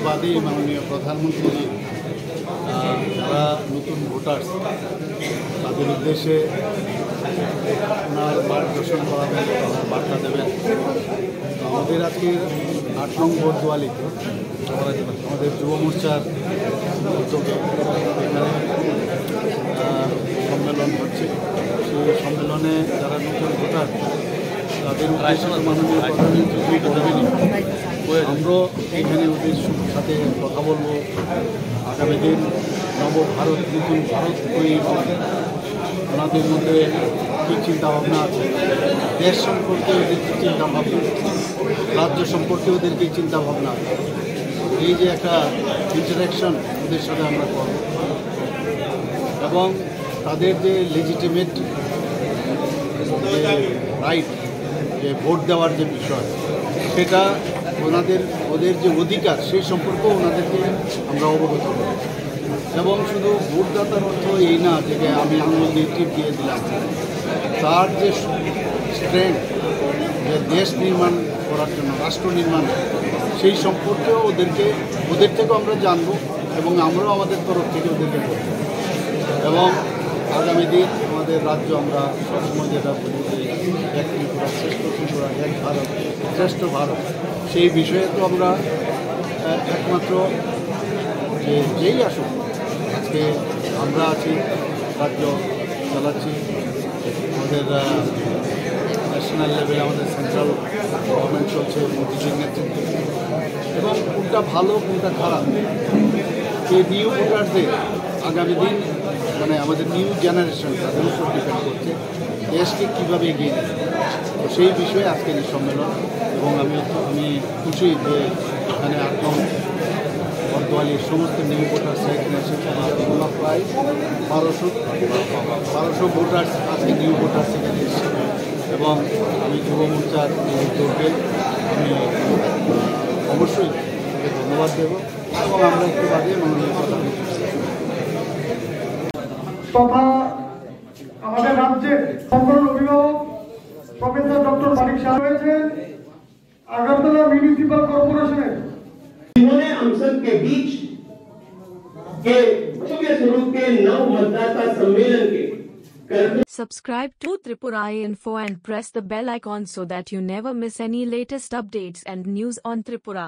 বাদেই মাননীয় প্রধানমন্ত্রী যারা নতুন ভোটার্স তাদের উদ্দেশ্যে ওনার মার্গদর্শন করাবেন, ওনার বার্তা দেবেন। আমাদের আজকের ৮ নং বরদোয়ালিতে আমাদের যুব মোর্চার উদ্যোগে এখানে সম্মেলন হচ্ছে। সেই সম্মেলনে যারা নতুন ভোটার তাদের উদ্দেশ্যে মাননীয় প্রধানমন্ত্রী বলবেনই, আমরাও এখানে ওদের সাথে কথা বলবো। আগামী দিন নবভারত, নতুন ভারত তৈরি হবে, ওনাদের মধ্যে কী চিন্তাভাবনা আছে, দেশ সম্পর্কে ওদের কী চিন্তাভাবনা, রাজ্য সম্পর্কে ওদের কী চিন্তাভাবনা, এই যে একটা ইন্টারাকশন ওদের সাথে আমরা করব এবং তাদের যে লেজিটিমেট যে রাইট, যে ভোট দেওয়ার যে বিষয়, সেটা ওদের যে অধিকার সেই সম্পর্কেও ওনাদেরকে আমরা অবগত করব। এবং শুধু ভোটদাতার অর্থ এই না যে আমি আঙুল দিয়ে টিপ দিয়ে দিলাম, তার যে স্ট্রেংথ, যে দেশ নির্মাণ করার জন্য, রাষ্ট্র নির্মাণ, সেই সম্পর্কেও ওদের থেকেও আমরা জানব এবং আমরাও আমাদের তরফ থেকে ওদেরকে করব। এবং আগামী দিন আমাদের রাজ্য আমরা সবসময় যেটা বলি যে এক ত্রিপুরা শ্রেষ্ঠ ত্রিপুরা, এক ভারত শ্রেষ্ঠ ভারত, সেই বিষয়ে তো আমরা একমাত্র যেই আসুক, আজকে আমরা আছি, রাজ্য চালাচ্ছি, আমাদের ন্যাশনাল লেভেলে আমাদের সেন্ট্রাল গভর্নমেন্ট চলছে মোদিজির নেতৃত্বে, এবং কোনটা ভালো কোনটা খারাপ এই নিউ ভোটারদের আগামী দিন মানে আমাদের নিউ জেনারেশন তাদের উপর ডিপেন্ড করছে দেশকে কীভাবে এগিয়ে নেবে। তো সেই বিষয়ে আজকের এই সম্মেলন, এবং আমি খুশি যে এখানে একদম বরদোয়ালির সমস্ত নিউ ভোটার্স এখানে এসেছে। আমরা প্রায় 1200 ভোটার্স আজকে নিউ ভোটার্স এখানে এসেছে, এবং আমি যুব মোর্চার উদ্যোগকে আমি অবশ্যই ধন্যবাদ দেব। এবং আমরা একটু বাদে মাননীয় প্রধানমন্ত্রী তথা আমাদের রাজ্যের সকল অভিভাবক প্রফেসর ডক্টর মানিক শাহ রয়েছেন আগরতলা মিউনিসিপাল কর্পোরেশনের। इन्होंने हम सब के बीच के भव्य स्वरूप के नव मतदाता सम्मेलन के Subscribe to Tripura Info and press the bell icon so that you never miss any latest updates and news on Tripura.